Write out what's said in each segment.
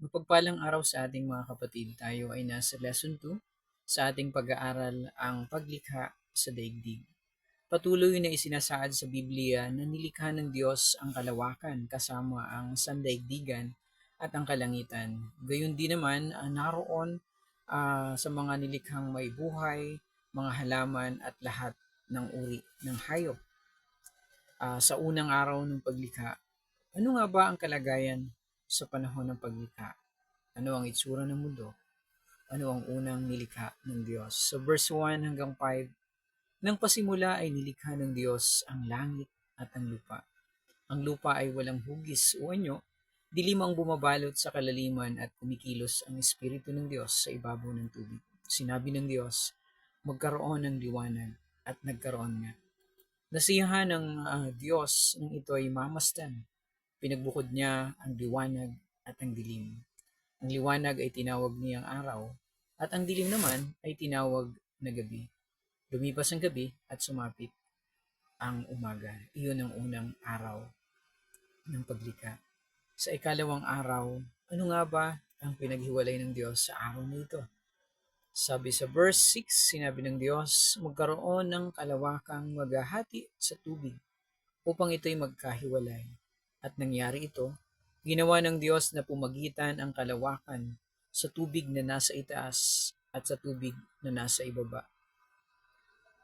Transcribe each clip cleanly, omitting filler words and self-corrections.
Mapagpalang araw sa ating mga kapatid. Tayo ay nasa lesson 2 sa ating pag-aaral ang paglikha sa daigdig. Patuloy na isinasaad sa Biblia na nilikha ng Diyos ang kalawakan kasama ang sandaigdigan at ang kalangitan. Gayun din naman naroon sa mga nilikhang may buhay, mga halaman at lahat ng uri ng hayop. Sa unang araw ng paglikha, ano nga ba ang kalagayan sa panahon ng paglikha? Ano ang itsura ng mundo? Ano ang unang nilikha ng Diyos? So verse 1 hanggang 5, nang pasimula ay nilikha ng Diyos ang langit at ang lupa. Ang lupa ay walang hugis o anyo, dilim ang bumabalot sa kalaliman at kumikilos ang Espiritu ng Diyos sa ibabaw ng tubig. Sinabi ng Diyos, magkaroon ng liwanag at nagkaroon nga. Nasiyahan ng Diyos ng ito ay mamasdan. Pinagbukod niya ang liwanag at ang dilim. Ang liwanag ay tinawag niyang araw, at ang dilim naman ay tinawag na gabi. Lumipas ang gabi at sumapit ang umaga. Iyon ang unang araw ng paglikha. Sa ikalawang araw, ano nga ba ang pinaghiwalay ng Diyos sa araw na ito? Sabi sa verse 6, sinabi ng Diyos, magkaroon ng kalawakang maghahati sa tubig upang ito'y magkahiwalay. At nangyari ito, ginawa ng Diyos na pumagitan ang kalawakan sa tubig na nasa itaas at sa tubig na nasa ibaba.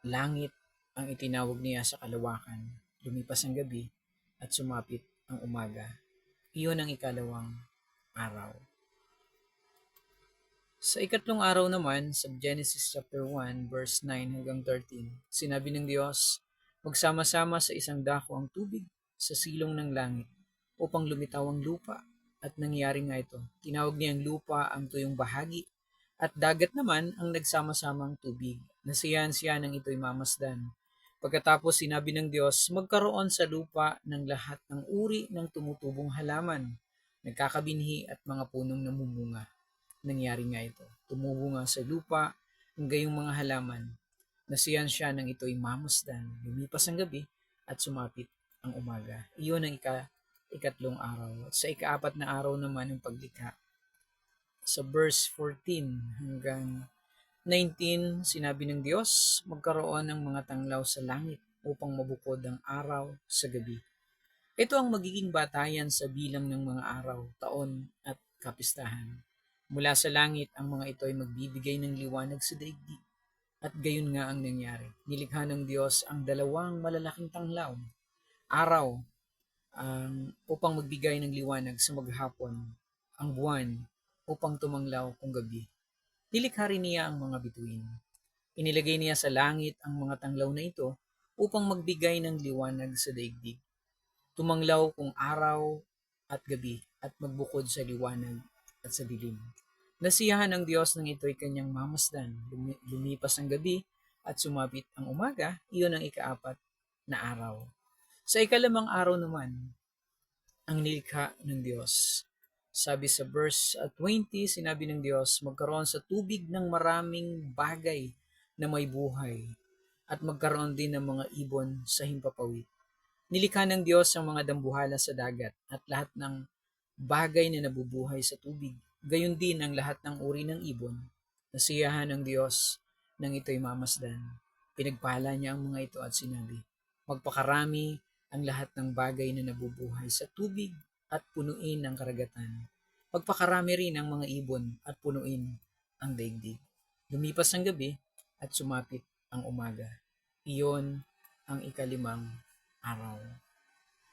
Langit ang itinawag niya sa kalawakan. Lumipas ang gabi at sumapit ang umaga. Iyon ang ikalawang araw. Sa ikatlong araw naman, sa Genesis chapter 1, verse 9 hanggang 13, sinabi ng Diyos, magsama-sama sa isang dako ang tubig sa silong ng langit upang lumitaw ang lupa. At nangyari nga ito. Tinawag niyang lupa ang tuyong bahagi at dagat naman ang nagsama-samang tubig. Nasiyahan siya nang ito'y mamasdan. Pagkatapos sinabi ng Diyos, magkaroon sa lupa ng lahat ng uri ng tumutubong halaman, nagkakabinhi at mga punong namumunga. Nangyari nga ito. Tumubo nga sa lupa ang gayong mga halaman. Nasiyahan siya nang ito'y mamasdan. Lumipas ang gabi at sumapit ang umaga. Iyon ang ikatlong araw. At sa ikaapat na araw naman ng paglikha, sa verse 14 hanggang 19, sinabi ng Diyos, magkaroon ng mga tanglaw sa langit upang mabukod ang araw sa gabi. Ito ang magiging batayan sa bilang ng mga araw, taon at kapistahan. Mula sa langit, ang mga ito ay magbibigay ng liwanag sa daigdig. At gayon nga ang nangyari. Nilikha ng Diyos ang dalawang malalaking tanglaw, araw, upang magbigay ng liwanag sa maghapon, ang buwan upang tumanglaw kung gabi. Nilikha rin niya ang mga bituin. Inilagay niya sa langit ang mga tanglaw na ito upang magbigay ng liwanag sa daigdig. Tumanglaw kung araw at gabi at magbukod sa liwanag at sa dilim. Nasiyahan ng Diyos ng ito'y kanyang mamasdan. Lumipas ang gabi at sumapit ang umaga, iyon ang ikaapat na araw. Sa ikalimang araw naman, ang nilikha ng Diyos. Sabi sa verse 20, sinabi ng Diyos, magkaroon sa tubig ng maraming bagay na may buhay at magkaroon din ng mga ibon sa himpapawid. Nilikha ng Diyos ang mga dambuhala sa dagat at lahat ng bagay na nabubuhay sa tubig. Gayon din ang lahat ng uri ng ibon. Nasiyahan ng Diyos nang ito'y mamasdan. Pinagpala niya ang mga ito at sinabi, magpakarami ang lahat ng bagay na nabubuhay sa tubig at punuin ang karagatan. Pagpakarami rin ang mga ibon at punuin ang daigdig. Lumipas ang gabi at sumapit ang umaga. Iyon ang ikalimang araw.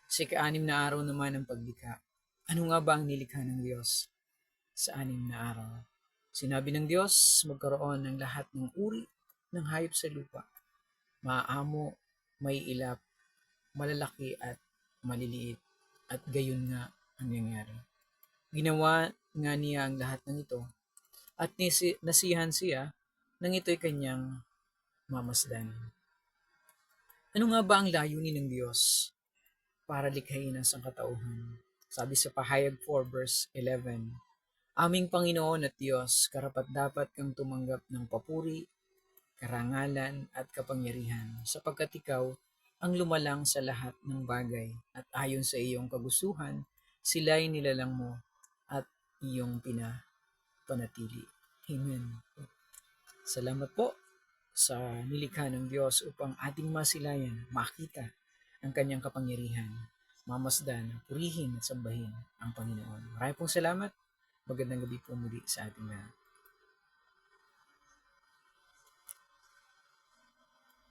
Sa ika-anim na araw naman ng paglikha. Ano nga ba ang nilikha ng Diyos sa anim na araw? Sinabi ng Diyos, magkaroon ng lahat ng uri ng hayop sa lupa. Maaamo, may ilap, malalaki at maliliit. At gayon nga ang nangyari. Ginawa nga niya ang lahat ng ito at nasiyahan siya nang ito'y kanyang mamasdan. Ano nga ba ang layunin ng Diyos para likhain ang sangkatauhan? Sabi sa Pahayag 4 verse 11, aming Panginoon at Diyos, karapat-dapat kang tumanggap ng papuri, karangalan at kapangyarihan sapagkat ikaw ang lumalang sa lahat ng bagay at ayon sa iyong kagustuhan, sila'y nilalang mo at iyong pinapanatili. Amen. Salamat po sa nilikha ng Diyos upang ating masilayan, makita ang kanyang kapangyarihan, mamasdan, purihin at sambahin ang Panginoon. Maraming pong salamat. Magandang gabi po muli sa ating lahat.